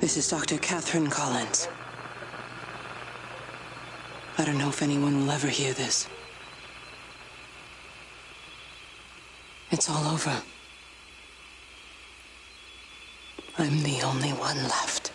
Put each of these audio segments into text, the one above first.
This is Dr. Catherine Collins. I don't know if anyone will ever hear this. It's all over. I'm the only one left.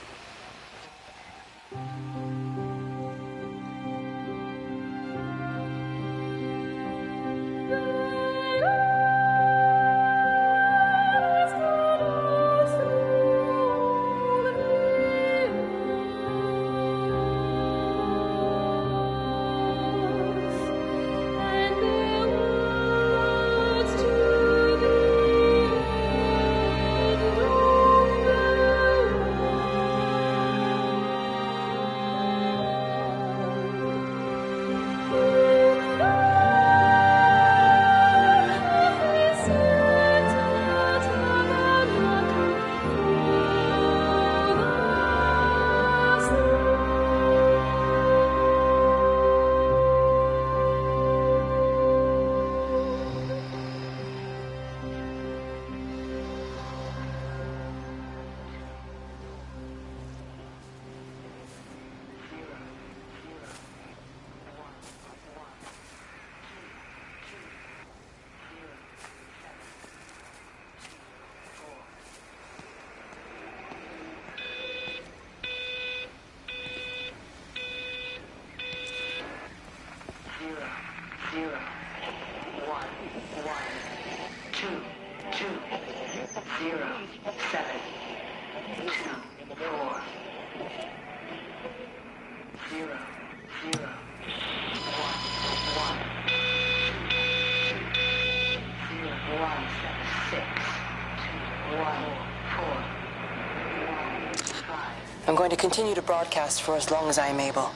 I'm going to continue to broadcast for as long as I am able.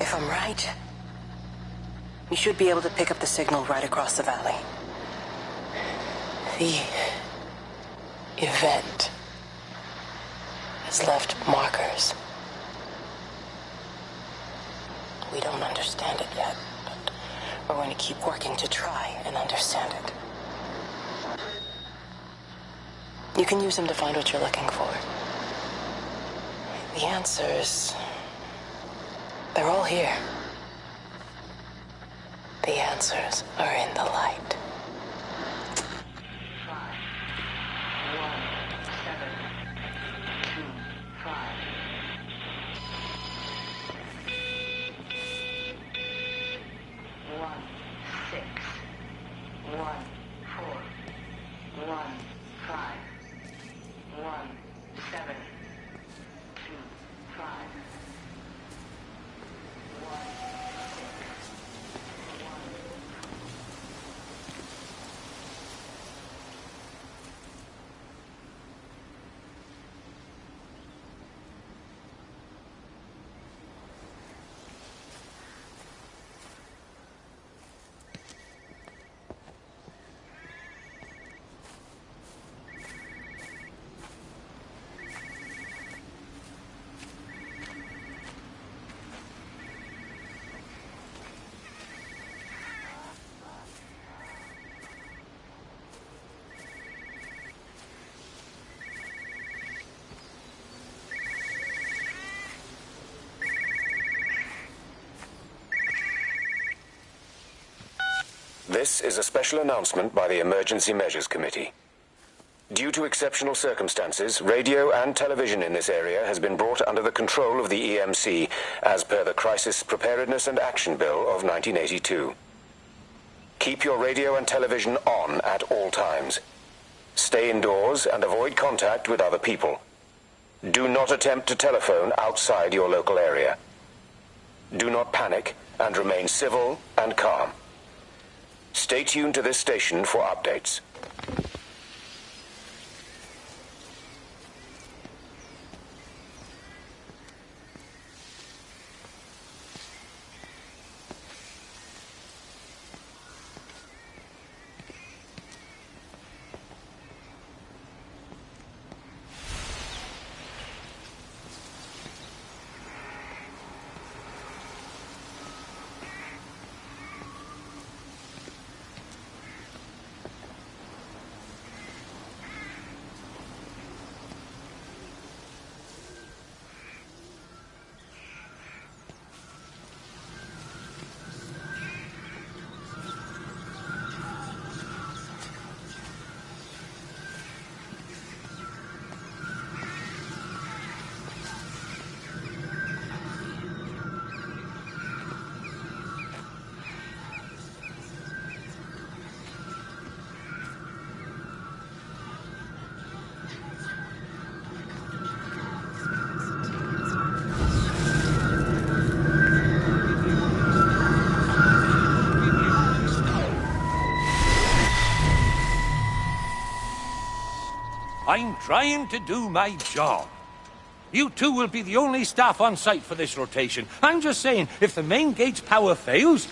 If I'm right, we should be able to pick up the signal right across the valley. The event has left markers. We don't understand it yet, but we're going to keep working to try and understand it. You can use them to find what you're looking for. The answers, they're all here. The answers are in the light. 5, 1, 7, 2, 5. 1, 6, 1, 4, 1, 5, 1, 7. This is a special announcement by the Emergency Measures Committee. Due to exceptional circumstances, radio and television in this area has been brought under the control of the EMC as per the Crisis Preparedness and Action Bill of 1982. Keep your radio and television on at all times. Stay indoors and avoid contact with other people. Do not attempt to telephone outside your local area. Do not panic and remain civil and calm. Stay tuned to this station for updates. I'm trying to do my job. You two will be the only staff on site for this rotation. I'm just saying, if the main gate's power fails,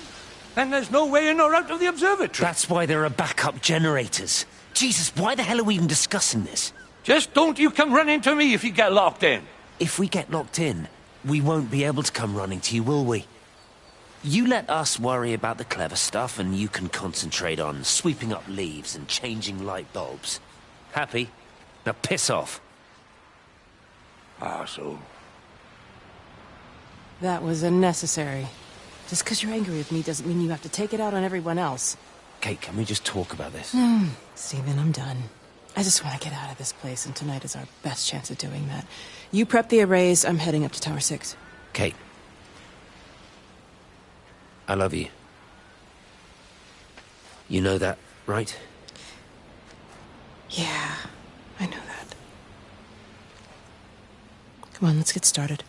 then there's no way in or out of the observatory. That's why there are backup generators. Jesus, why the hell are we even discussing this? Just don't you come running to me if you get locked in. If we get locked in, we won't be able to come running to you, will we? You let us worry about the clever stuff, and you can concentrate on sweeping up leaves and changing light bulbs. Happy? Now piss off. Arsehole. That was unnecessary. Just because you're angry with me doesn't mean you have to take it out on everyone else. Kate, can we just talk about this? Steven, I'm done. I just want to get out of this place, and tonight is our best chance of doing that. You prep the arrays, I'm heading up to Tower 6. Kate. I love you. You know that, right? Yeah, I know that. Come on, let's get started.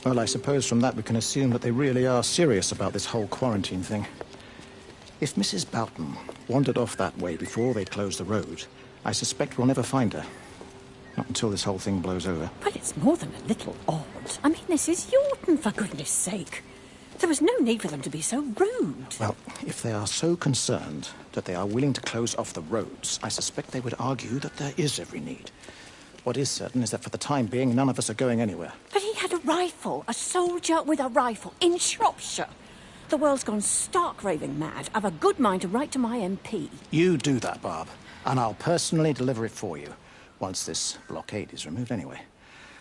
Well, I suppose from that we can assume that they really are serious about this whole quarantine thing. If Mrs. Boughton wandered off that way before they closed the road, I suspect we'll never find her. Not until this whole thing blows over. Well, it's more than a little odd. I mean, this is Yorton, for goodness sake. There was no need for them to be so rude. Well, if they are so concerned that they are willing to close off the roads, I suspect they would argue that there is every need. What is certain is that for the time being, none of us are going anywhere. But he had a rifle, a soldier with a rifle, in Shropshire. The world's gone stark raving mad. I've a good mind to write to my MP. You do that, Barb, and I'll personally deliver it for you, once this blockade is removed anyway.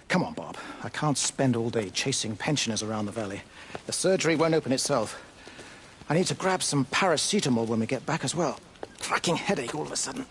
Come on, Bob. I can't spend all day chasing pensioners around the valley. The surgery won't open itself. I need to grab some paracetamol when we get back as well. Cracking headache all of a sudden.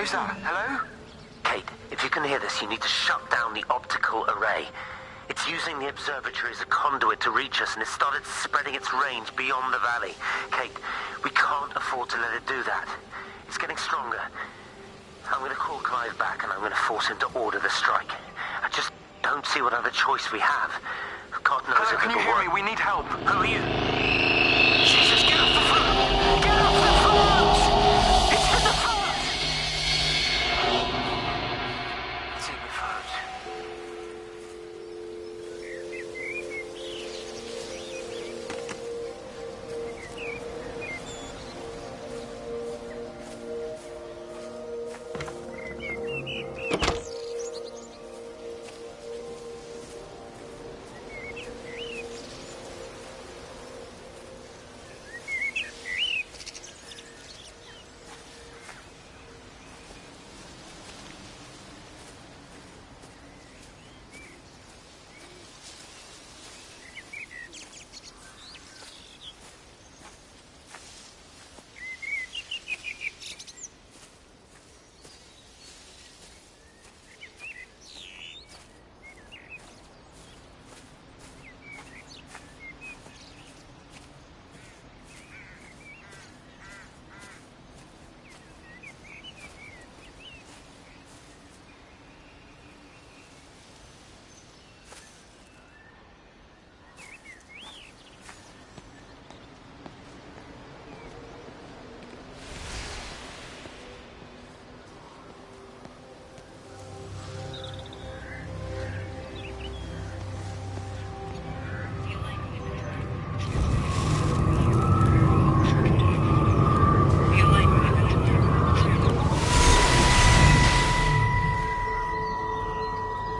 Who's that? Hello? Kate, if you can hear this, you need to shut down the optical array. It's using the observatory as a conduit to reach us, and it's started spreading its range beyond the valley. Kate, we can't afford to let it do that. It's getting stronger. I'm going to call Clive back, and I'm going to force him to order the strike. I just don't see what other choice we have. God knows Hello, it can you hear me? We need help. Who are you? Jesus, get off the phone! Get off the phone! It's in the phone! It's in the phone.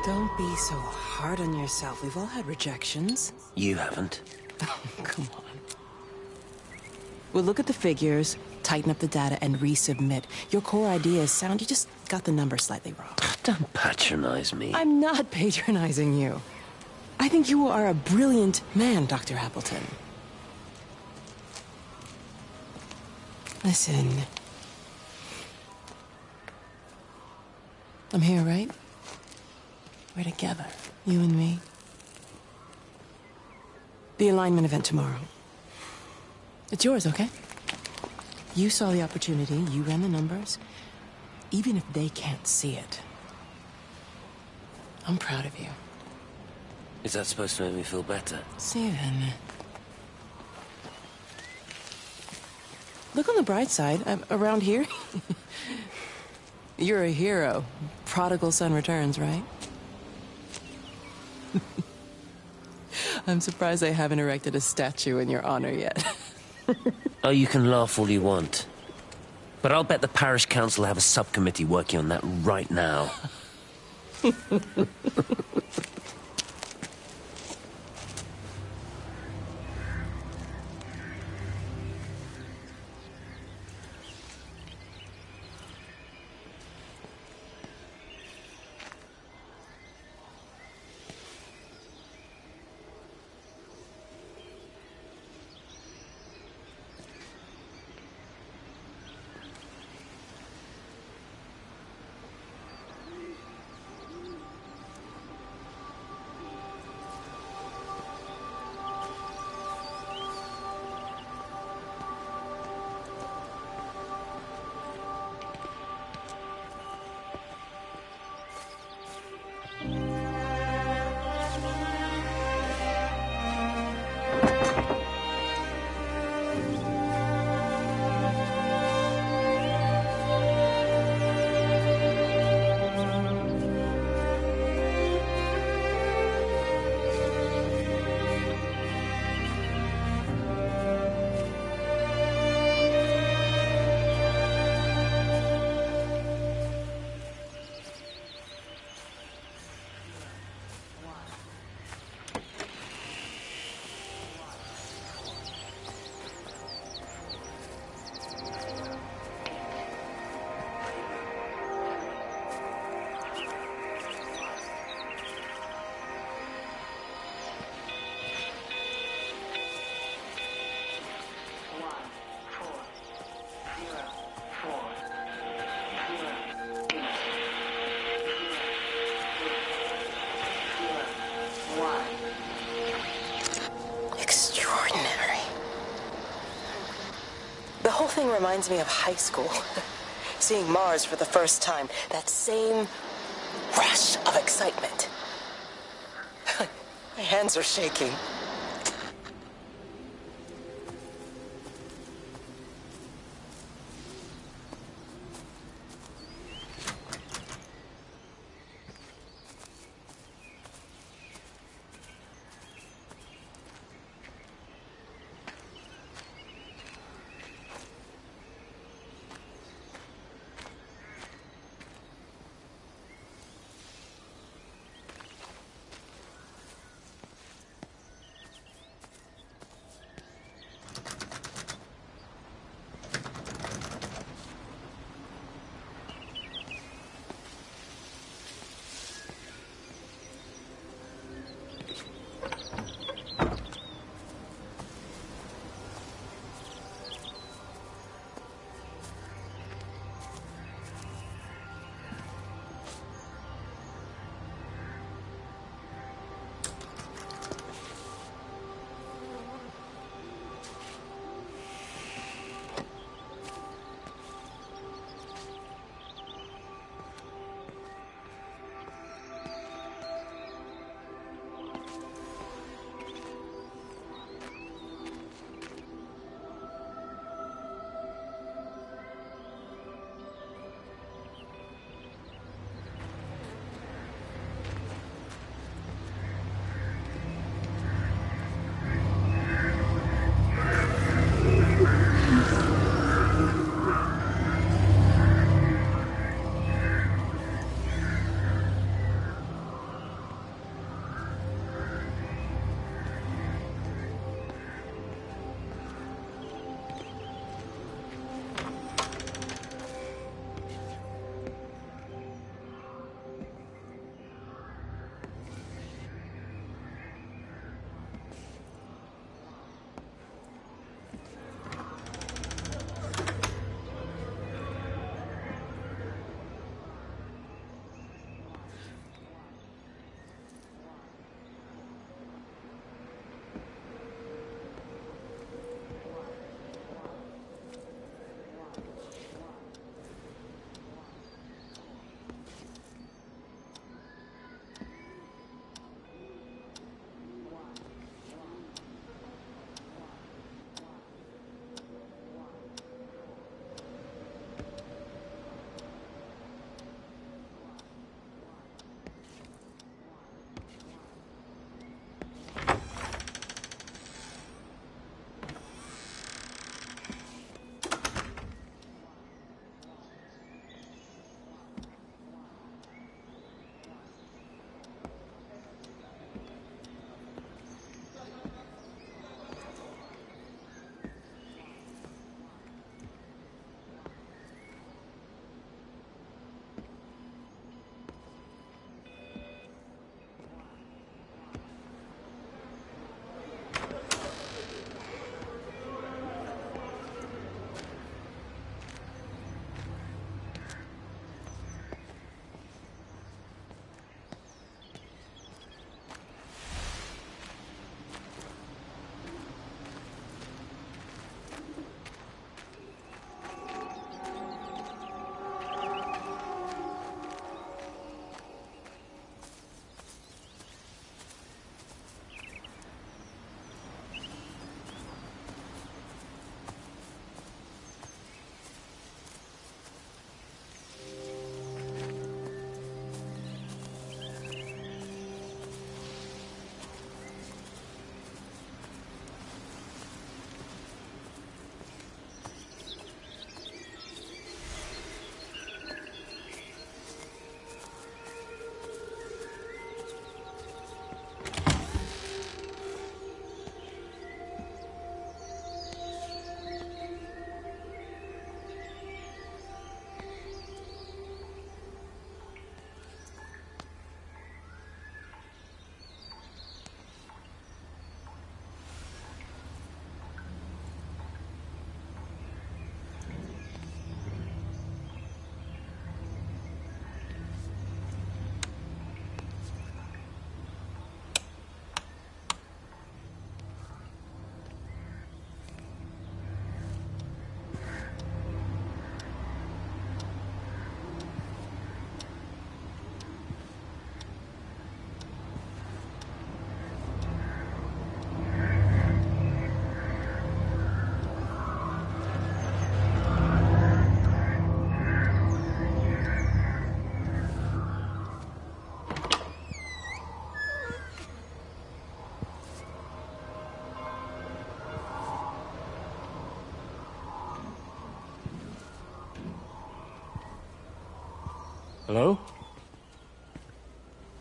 Don't be so hard on yourself. We've all had rejections. You haven't. Oh, come on. We'll look at the figures, tighten up the data, and resubmit. Your core idea is sound. You just got the numbers slightly wrong. Don't patronize me. I'm not patronizing you. I think you are a brilliant man, Dr. Appleton. Listen. I'm here, right? We're together, you and me. The alignment event tomorrow. It's yours, okay? You saw the opportunity, you ran the numbers. Even if they can't see it, I'm proud of you. Is that supposed to make me feel better? Steven. Look on the bright side. Around here, you're a hero. Prodigal son returns, right? I'm surprised they haven't erected a statue in your honor yet. Oh, you can laugh all you want. But I'll bet the parish council have a subcommittee working on that right now. reminds me of high school. Seeing Mars for the first time. That same rush of excitement. My hands are shaking.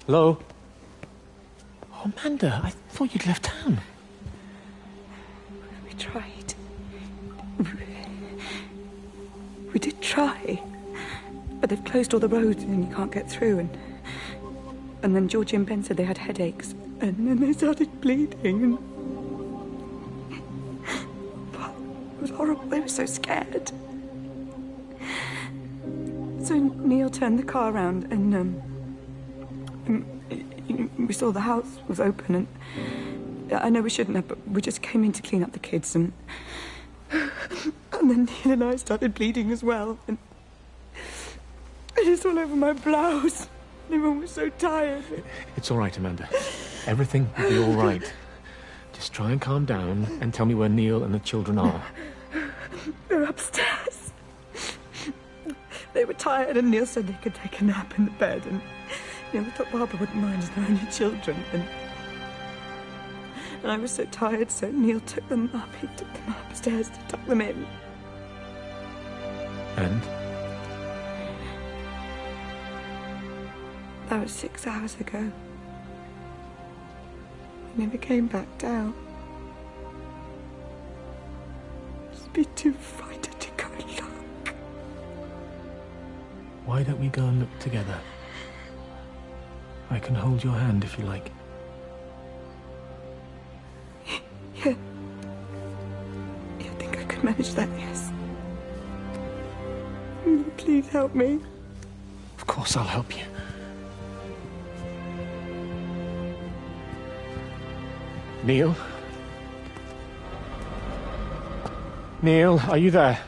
Hello? Oh, Amanda, I thought you'd left town. We tried. We did try. But they've closed all the roads and you can't get through. And then Georgie and Ben said they had headaches. And then they started bleeding. And it was horrible. They were so scared. So Neil turned the car around and we saw the house was open, and I know we shouldn't have, but we just came in to clean up the kids, and then Neil and I started bleeding as well, and it's all over my blouse. Everyone was so tired. It's all right, Amanda. Everything will be all right. Just try and calm down and tell me where Neil and the children are. They're upstairs. They were tired, and Neil said they could take a nap in the bed, and we thought Barbara wouldn't mind as they're only children, and I was so tired, so Neil took them up. He took them upstairs to tuck them in. And? That was 6 hours ago. He never came back down. Just be too frightened to go and look. Why don't we go and look together? I can hold your hand if you like. Yeah. I think I could manage that, yes. Will you please help me? Of course I'll help you. Neil? Neil, are you there?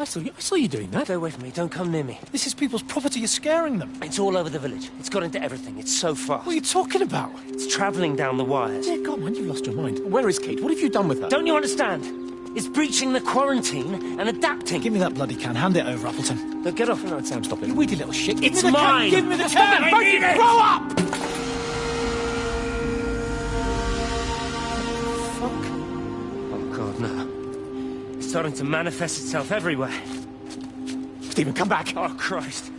I saw you doing that. Stay away from me. Don't come near me. This is people's property. You're scaring them. It's all over the village. It's got into everything. It's so fast. What are you talking about? It's travelling down the wires. Yeah, God, man, you've lost your mind. Where is Kate? What have you done with her? Don't you understand? It's breaching the quarantine and adapting. Give me that bloody can. Hand it over, Appleton. Look, get off. No, Sam, stop it. You weedy little shit. It's mine. Give me the Stop can. it. I need it. Grow up! Fuck. Oh, God, no. It's starting to manifest itself everywhere. Stephen, come back. Oh, Christ.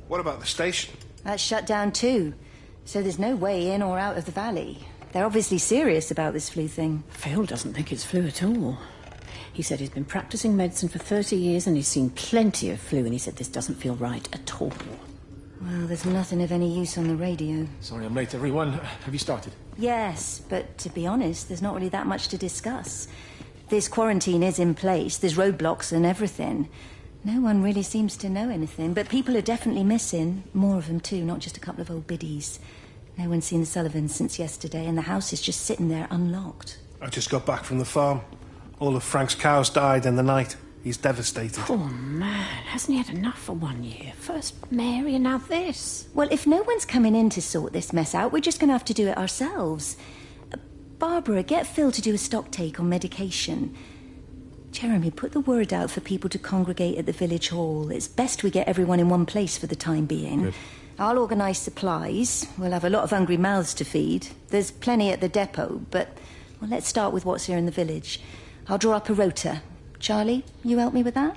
What about the station? That's shut down too. So there's no way in or out of the valley. They're obviously serious about this flu thing. Phil doesn't think it's flu at all. He said he's been practicing medicine for 30 years and he's seen plenty of flu, and he said this doesn't feel right at all. Well, there's nothing of any use on the radio. Sorry I'm late, everyone. Have you started? Yes, but to be honest, there's not really that much to discuss. This quarantine is in place, there's roadblocks and everything. No one really seems to know anything, but people are definitely missing. More of them too, not just a couple of old biddies. No one's seen the Sullivans since yesterday, and the house is just sitting there unlocked. I just got back from the farm. All of Frank's cows died in the night. He's devastated. Poor man. Hasn't he had enough for 1 year? First Mary and now this. Well, if no one's coming in to sort this mess out, we're just going to have to do it ourselves. Barbara, get Phil to do a stock take on medication. Jeremy, put the word out for people to congregate at the village hall. It's best we get everyone in one place for the time being. Good. I'll organise supplies. We'll have a lot of hungry mouths to feed. There's plenty at the depot, but well, let's start with what's here in the village. I'll draw up a rota. Charlie, you help me with that?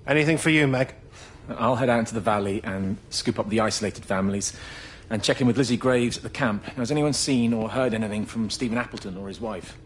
Anything for you, Meg? I'll head out into the valley and scoop up the isolated families and check in with Lizzie Graves at the camp. Now, has anyone seen or heard anything from Stephen Appleton or his wife?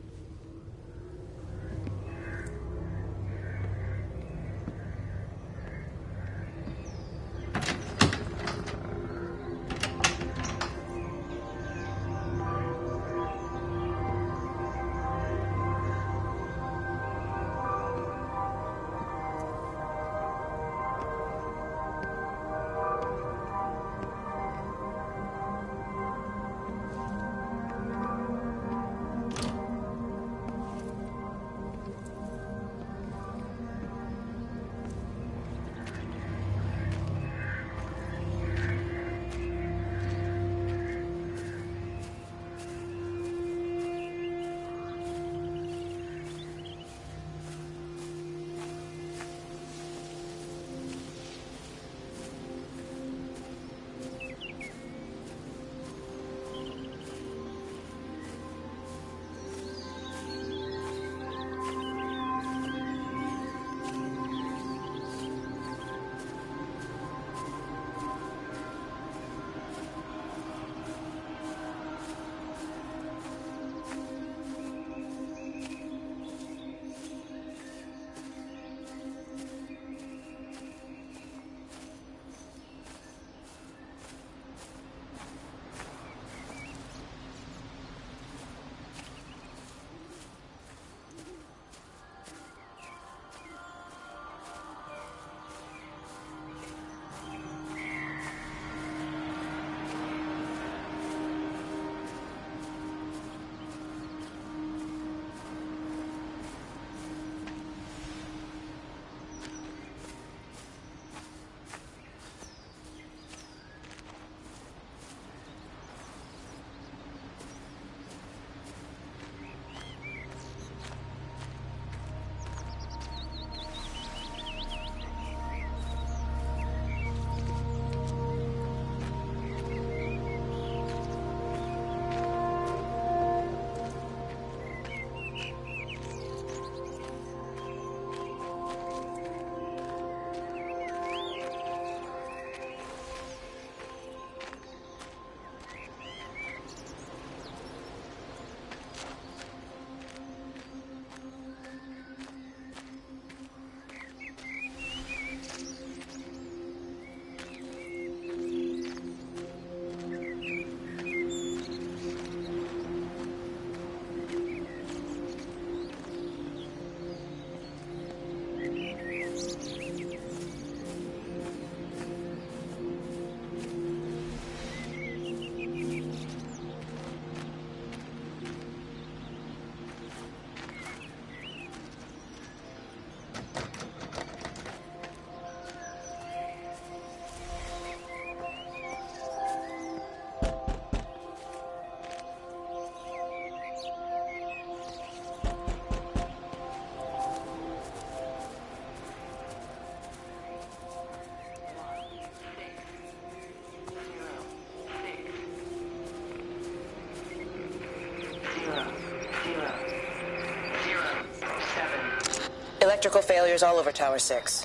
Electrical failures all over Tower 6.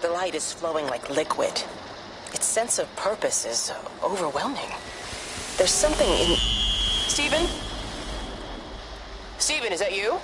The light is flowing like liquid. Its sense of purpose is overwhelming. There's something in... Stephen? Stephen, is that you?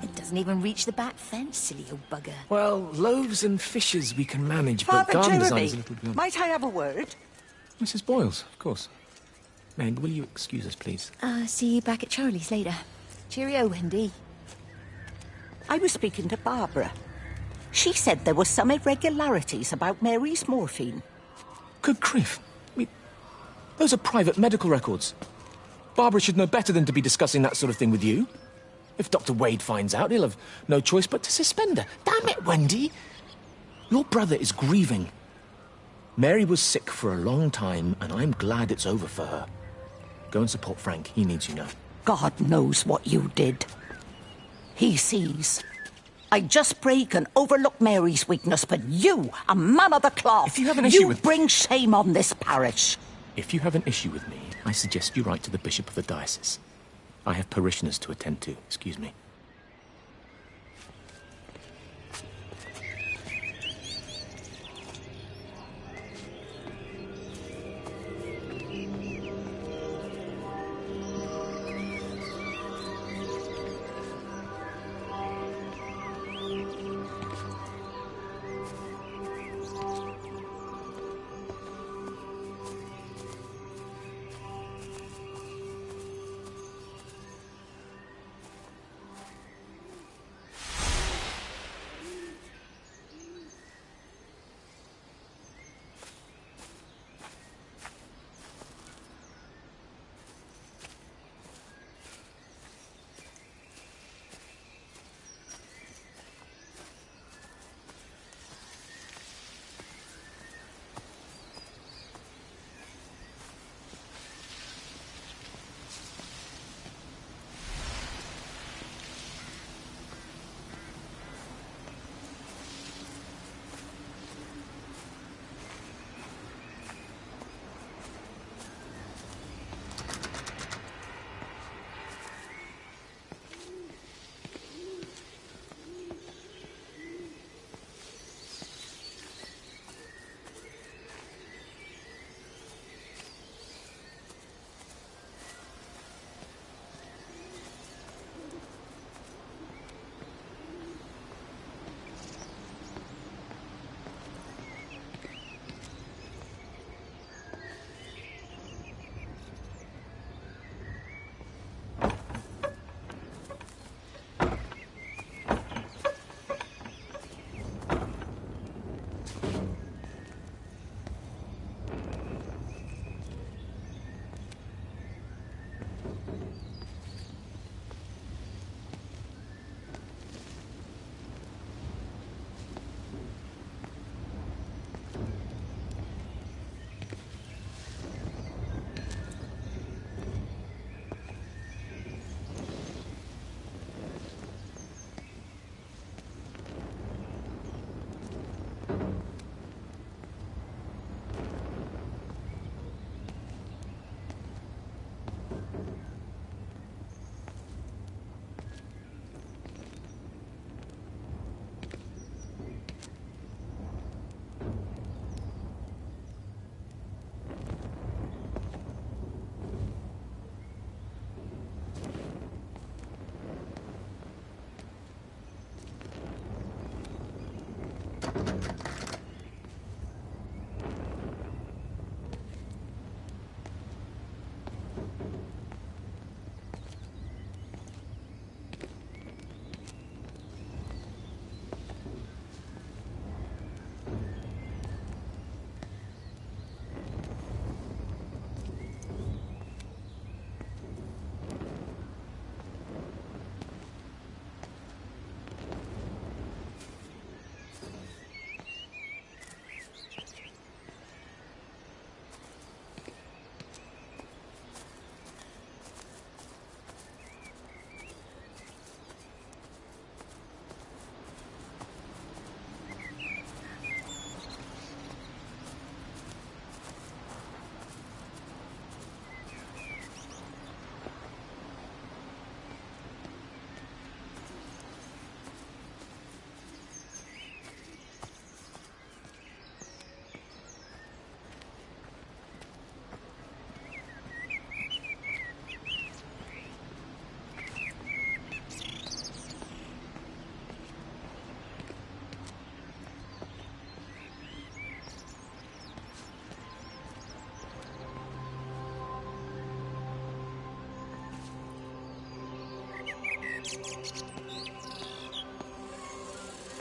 It doesn't even reach the back fence, silly old bugger. Well, loaves and fishes we can manage, but Father garden design Jeremy, is a little beyond... might I have a word? Mrs. Boyles, of course. Meg, will you excuse us, please? See you back at Charlie's later. Cheerio, Wendy. I was speaking to Barbara. She said there were some irregularities about Mary's morphine. Good grief. Those are private medical records. Barbara should know better than to be discussing that sort of thing with you. If Dr. Wade finds out, he'll have no choice but to suspend her. Damn it, Wendy! Your brother is grieving. Mary was sick for a long time, and I'm glad it's over for her. Go and support Frank. He needs you now. God knows what you did. He sees. I just break and overlook Mary's weakness, but you, a man of the cloth, if you have an issue with... bring shame on this parish. If you have an issue with me, I suggest you write to the Bishop of the Diocese. I have parishioners to attend to. Excuse me.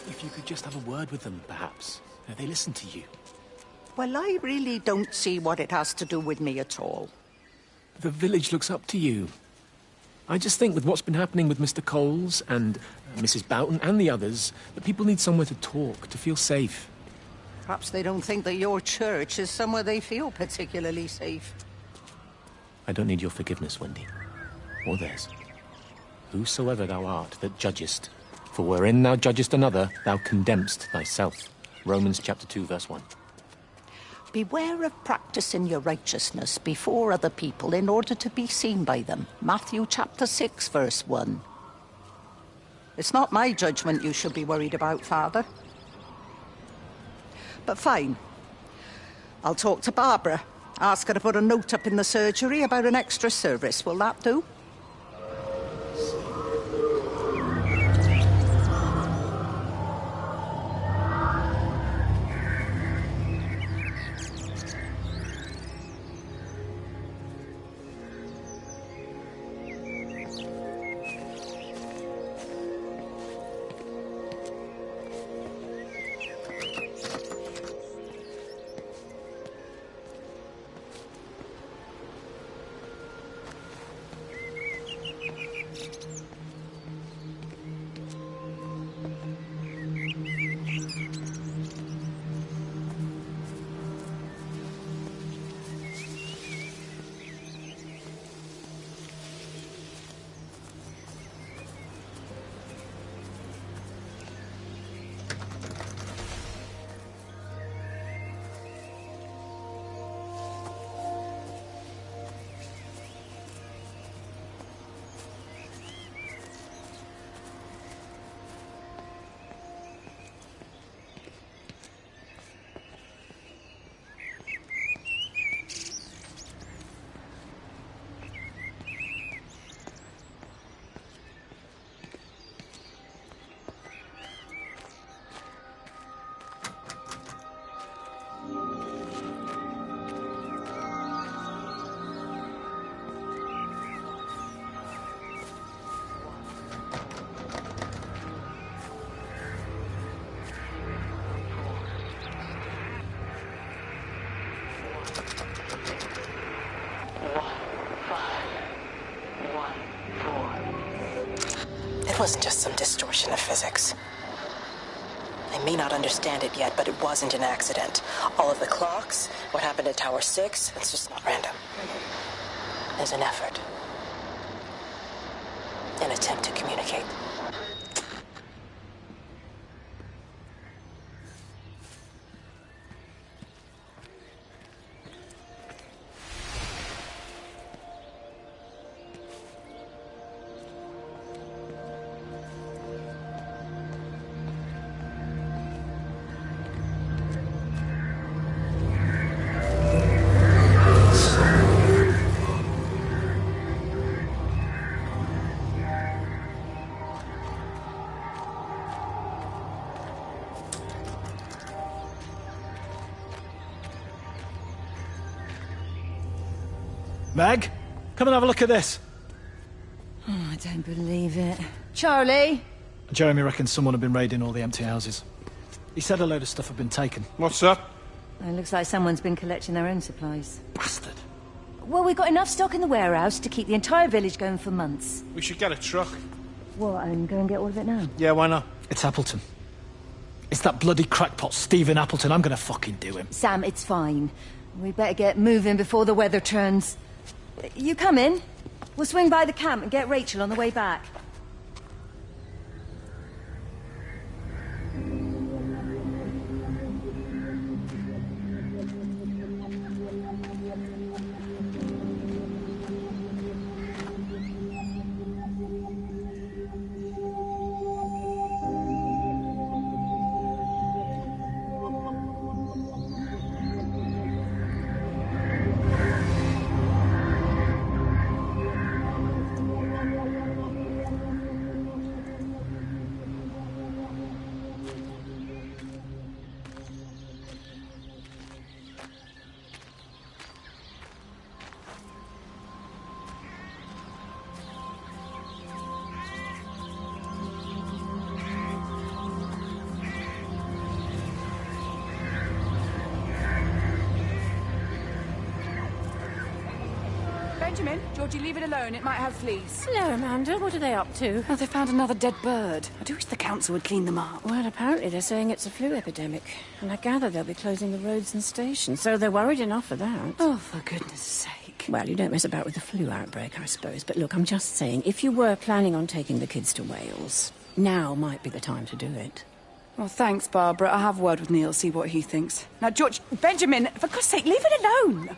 If you could just have a word with them, perhaps. They listen to you. Well, I really don't see what it has to do with me at all. The village looks up to you. I just think with what's been happening with Mr. Coles and Mrs. Boughton and the others, that people need somewhere to talk, to feel safe. Perhaps they don't think that your church is somewhere they feel particularly safe. I don't need your forgiveness, Wendy. Or theirs. Whosoever thou art that judgest, for wherein thou judgest another, thou condemnest thyself. Romans chapter 2, verse 1. Beware of practicing your righteousness before other people in order to be seen by them. Matthew chapter 6, verse 1. It's not my judgment you should be worried about, Father. But fine. I'll talk to Barbara. Ask her to put a note up in the surgery about an extra service. Will that do? It wasn't just some distortion of physics. I may not understand it yet, but it wasn't an accident. All of the clocks, what happened at Tower 6, it's just not random. There's an effort. An attempt to communicate. Meg, come and have a look at this. Oh, I don't believe it. Charlie? Jeremy reckons someone had been raiding all the empty houses. He said a load of stuff had been taken. What's up? It looks like someone's been collecting their own supplies. Bastard. Well, we've got enough stock in the warehouse to keep the entire village going for months. We should get a truck. What, and go and get all of it now? Yeah, why not? It's Appleton. It's that bloody crackpot Stephen Appleton. I'm gonna fucking do him. Sam, it's fine. We better get moving before the weather turns. You come in. We'll swing by the camp and get Rachel on the way back. Benjamin, Georgie, leave it alone. It might have fleas. Hello, Amanda. What are they up to? Oh, they found another dead bird. I do wish the council would clean them up. Well, apparently they're saying it's a flu epidemic. And I gather they'll be closing the roads and stations, so they're worried enough for that. Oh, for goodness sake. Well, you don't mess about with the flu outbreak, I suppose. But look, I'm just saying, if you were planning on taking the kids to Wales, now might be the time to do it. Well, thanks, Barbara. I'll have a word with Neil, see what he thinks. Now, George, Benjamin, for God's sake, leave it alone.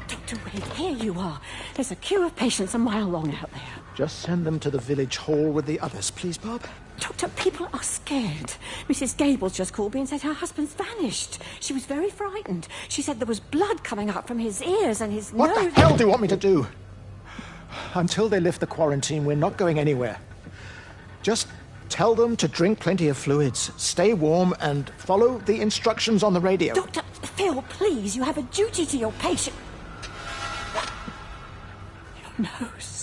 Dr. Wade, here you are. There's a queue of patients a mile long out there. Just send them to the village hall with the others, please, Bob. Doctor, people are scared. Mrs. Gables just called me and said her husband's vanished. She was very frightened. She said there was blood coming up from his ears and his What nose. the hell do you want me to do? Until they lift the quarantine, we're not going anywhere. Just tell them to drink plenty of fluids, stay warm, and follow the instructions on the radio. Dr. Phil, please, you have a duty to your patient. Your nose.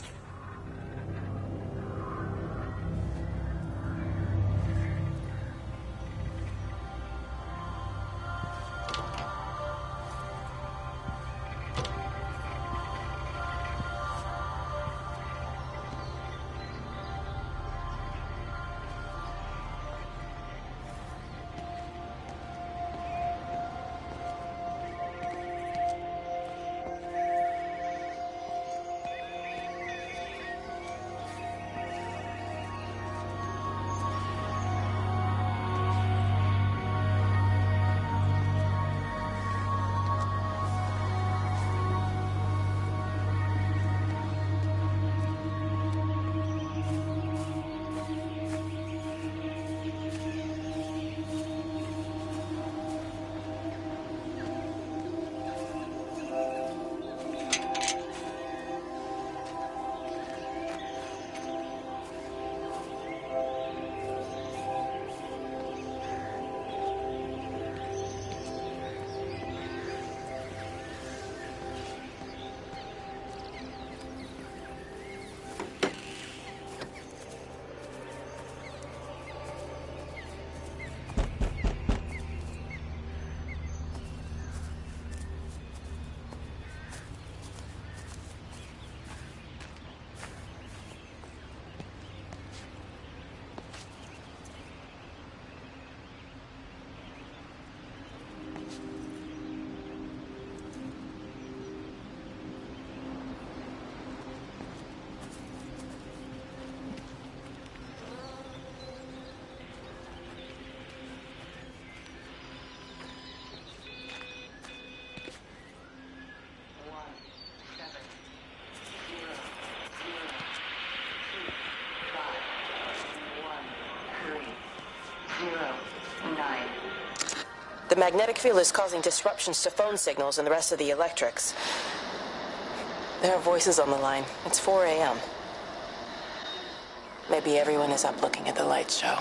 The magnetic field is causing disruptions to phone signals and the rest of the electrics. There are voices on the line. It's 4 a.m. Maybe everyone is up looking at the light show.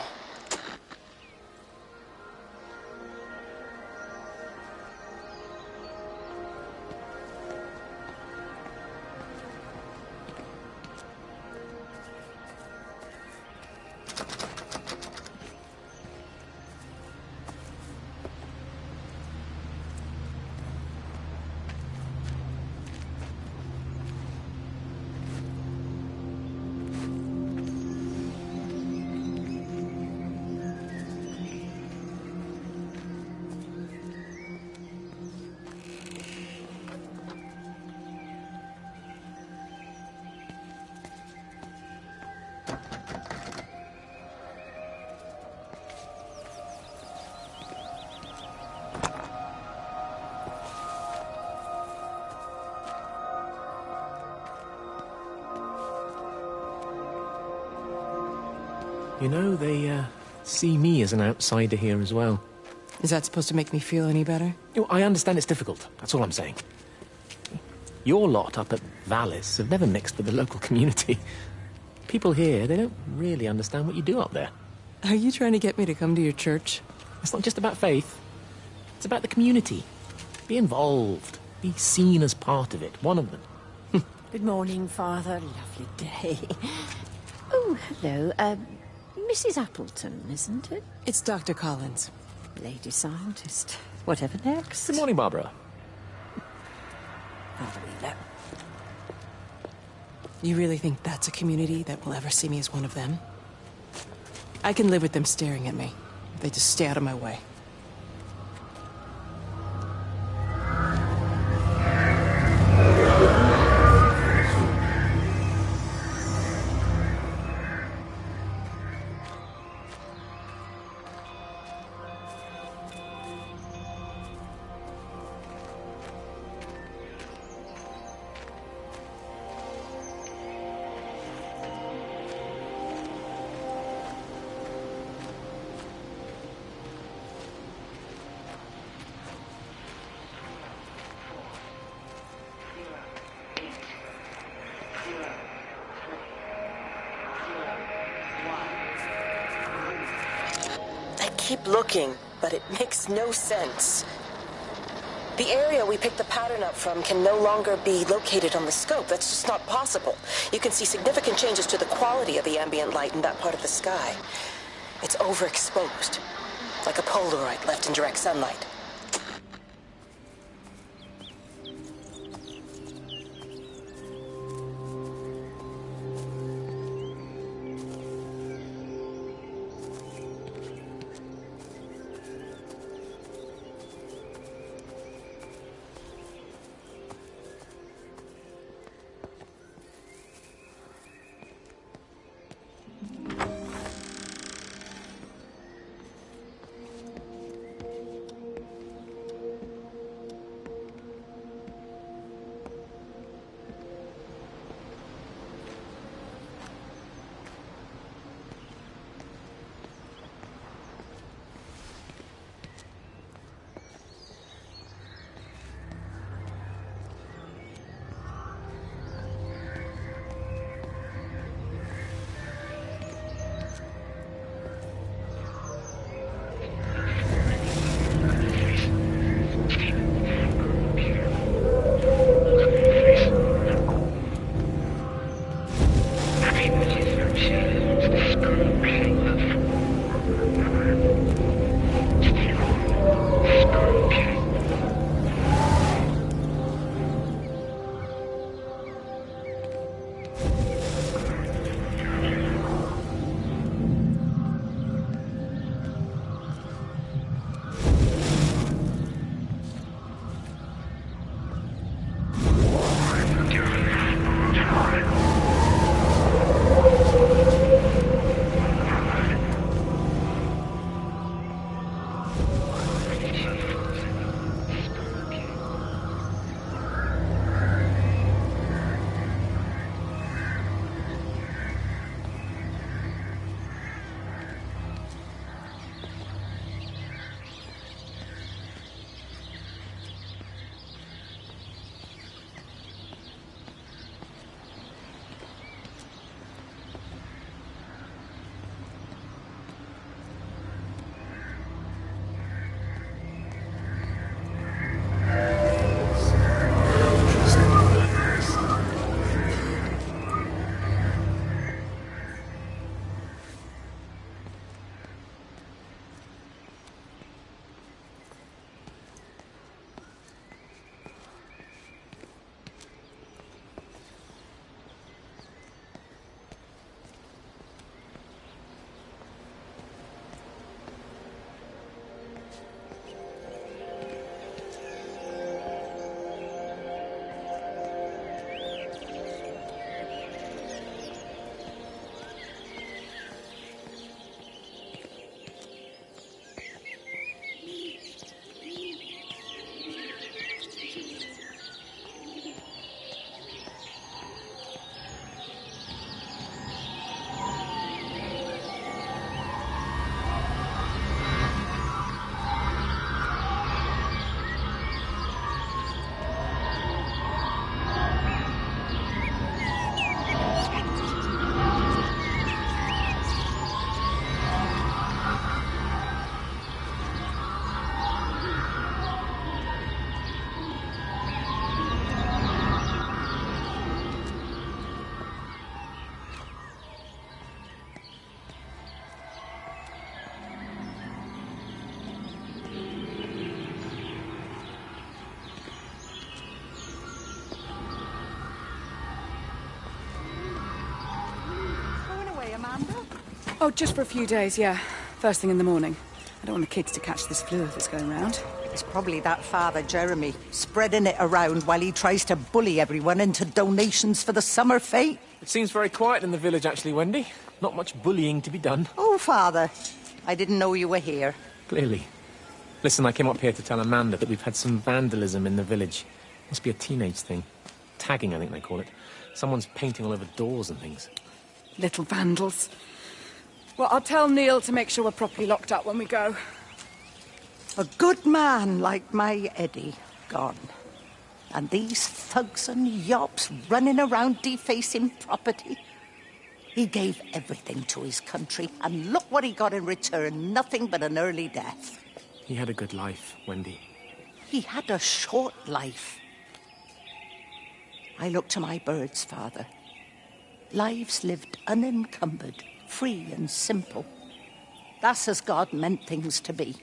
You know, they see me as an outsider here as well. Is that supposed to make me feel any better? You know, I understand it's difficult. That's all I'm saying. Your lot up at Vallis have never mixed with the local community. People here, they don't really understand what you do up there. Are you trying to get me to come to your church? It's not just about faith. It's about the community. Be involved. Be seen as part of it. One of them. Good morning, Father. Lovely day. Oh, hello. Mrs. Appleton, isn't it? It's Dr. Collins. Lady scientist. Whatever next. Good morning, Barbara. Father Wheeler. You really think that's a community that will ever see me as one of them? I can live with them staring at me. If they just stay out of my way. Keep looking, but it makes no sense. The area we picked the pattern up from can no longer be located on the scope. That's just not possible. You can see significant changes to the quality of the ambient light in that part of the sky. It's overexposed, like a Polaroid left in direct sunlight. Oh, just for a few days, yeah. First thing in the morning. I don't want the kids to catch this flu that's going round. It's probably that Father Jeremy, spreading it around while he tries to bully everyone into donations for the summer fete. It seems very quiet in the village, actually, Wendy. Not much bullying to be done. Oh, Father, I didn't know you were here. Clearly. Listen, I came up here to tell Amanda that we've had some vandalism in the village. Must be a teenage thing. Tagging, I think they call it. Someone's painting all over doors and things. Little vandals. Well, I'll tell Neil to make sure we're properly locked up when we go. A good man like my Eddie gone. And these thugs and yops running around defacing property. He gave everything to his country, and look what he got in return. Nothing but an early death. He had a good life, Wendy. He had a short life. I look to my birds, Father. Lives lived unencumbered, free and simple. That's as God meant things to be.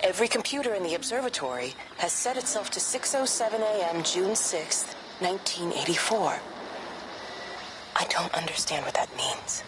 Every computer in the observatory has set itself to 6:07 a.m. June 6th, 1984. I don't understand what that means.